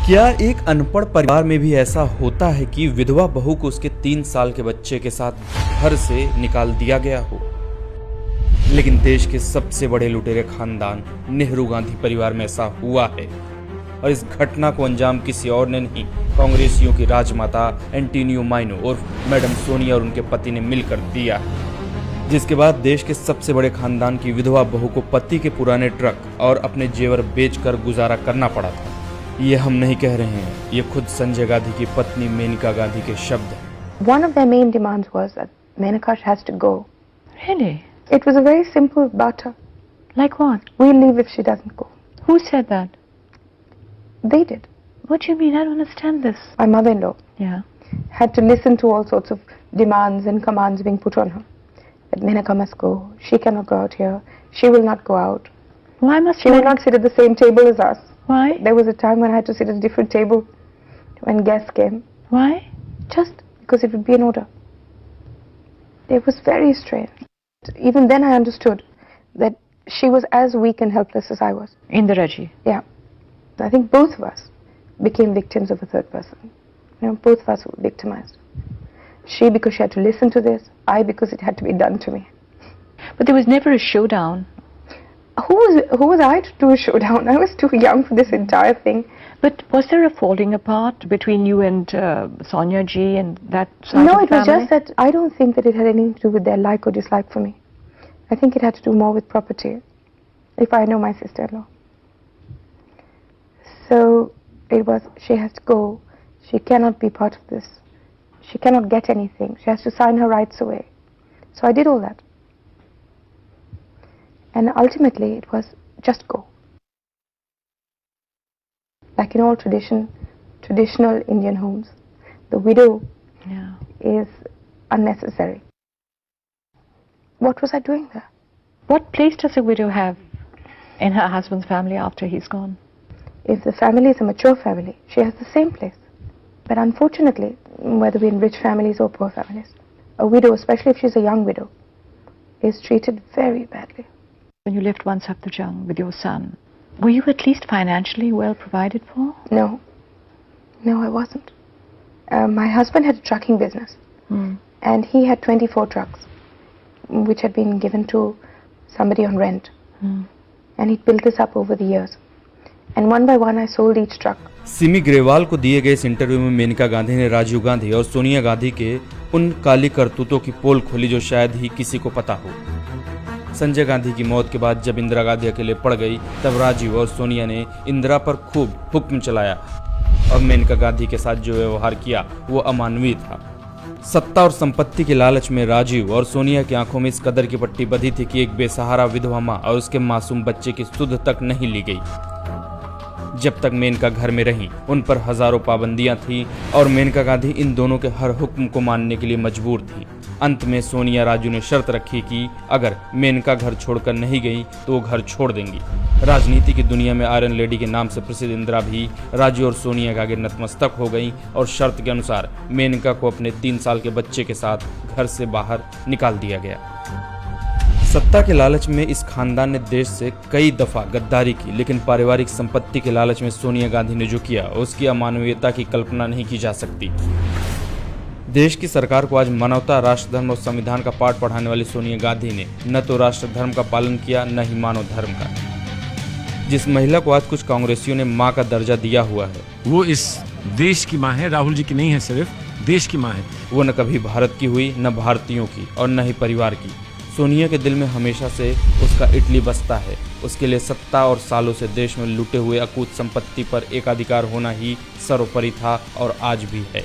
क्या एक अनपढ़ परिवार में भी ऐसा होता है कि विधवा बहू को उसके 3 साल के बच्चे के साथ घर से निकाल दिया गया हो? लेकिन देश के सबसे बड़े लुटेरे खानदान नेहरू गांधी परिवार में ऐसा हुआ है, और इस घटना को अंजाम किसी और ने नहीं, कांग्रेसियों की राजमाता एंटोनियो माइनो और मैडम सोनिया और उनके पति ने मिलकर दिया है। जिसके बाद देश के सबसे बड़े खानदान की विधवा बहू को पति के पुराने ट्रक और अपने जेवर बेचकर गुजारा करना पड़ा था। ये हम नहीं कह रहे हैं, ये खुद संजय गांधी की पत्नी मेनका गांधी के शब्द हैं। One of their main demands was that Menaka has to go. Really? It was a very simple barter. Like what? We'll leave if she doesn't go. Who said that? They did. What do you mean? I don't understand this. My mother-in-law Yeah. had to listen to all sorts of demands and commands being put on her. That Menaka must go. She cannot go out here. She will not go out. Why must She will not sit at the same table as us. Why? There was a time when I had to sit at a different table when guests came. Why? Just because it would be an order. It was very strange. Even then I understood that she was as weak and helpless as I was. Indiraji. Yeah. I think both of us became victims of a third person. You know, both of us were victimized. She because she had to listen to this, I because it had to be done to me. But there was never a showdown. Who was I to do a showdown? I was too young for this entire thing. But was there a falling apart between you and Sonia ji and that side No, of it was family? just that I don't think that it had anything to do with their like or dislike for me. I think it had to do more with property, if I know my sister-in-law. So it was, she has to go, she cannot be part of this, she cannot get anything, she has to sign her rights away. So I did all that. And ultimately it was just go. Like in all traditional Indian homes, the widow Yeah. is unnecessary. What was I doing there? What place does a widow have in her husband's family after he's gone? If the family is a mature family, she has the same place. But unfortunately, whether we're in rich families or poor families, a widow, especially if she's a young widow, is treated very badly. When you left One Saptajang with your son, were you at least financially well provided for? No, I wasn't. My husband had a trucking business, and he had 24 trucks, which had been given to somebody on rent. And he built this up over the years. And one by one I sold each truck. Simi Grewal को दिए गए इस interview में मेनका गांधी ने राजीव गांधी और सोनिया गांधी के उन काली करतूतों की पोल खोली जो शायद ही किसी को पता हो। संजय गांधी की मौत के बाद जब इंदिरा गांधी अकेले पड़ गई, तब राजीव और सोनिया ने इंदिरा पर खूब हुक्म चलाया और मेनका गांधी के साथ जो व्यवहार किया वो अमानवीय था। सत्ता और संपत्ति के लालच में राजीव और सोनिया की आंखों में इस कदर की पट्टी बंधी थी कि एक बेसहारा विधवा मां और उसके मासूम बच्चे की सुध तक नहीं ली गई। जब तक मेनका घर में रहीं, उन पर हजारों पाबंदियां थीं और मेनका गांधी इन दोनों के हर हुक्म को मानने के लिए मजबूर थी। अंत में सोनिया राजू ने शर्त रखी कि अगर मेनका घर छोड़कर नहीं गई तो वो घर छोड़ देंगी। राजनीति की दुनिया में आयरन लेडी के नाम से प्रसिद्ध इंदिरा भी राजू और सोनिया के आगे नतमस्तक हो गई और शर्त के अनुसार मेनका को अपने 3 साल के बच्चे के साथ घर से बाहर निकाल दिया गया। सत्ता के लालच में इस खानदान ने देश से कई दफा गद्दारी की, लेकिन पारिवारिक संपत्ति के लालच में सोनिया गांधी ने जो किया उसकी अमानवीयता की कल्पना नहीं की जा सकती। देश की सरकार को आज मानवता, राष्ट्र धर्म और संविधान का पाठ पढ़ाने वाली सोनिया गांधी ने न तो राष्ट्र धर्म का पालन किया, न ही मानव धर्म का। जिस महिला को आज कुछ कांग्रेसियों ने मां का दर्जा दिया हुआ है, वो इस देश की मां है, राहुल जी की नहीं है, सिर्फ देश की मां है। वो न कभी भारत की हुई, न भारतीयों की और न ही परिवार की। सोनिया के दिल में हमेशा से उसका इटली बसता है। उसके लिए सत्ता और सालों से देश में लूटे हुए अकूत संपत्ति पर एकाधिकार होना ही सर्वोपरि था और आज भी है।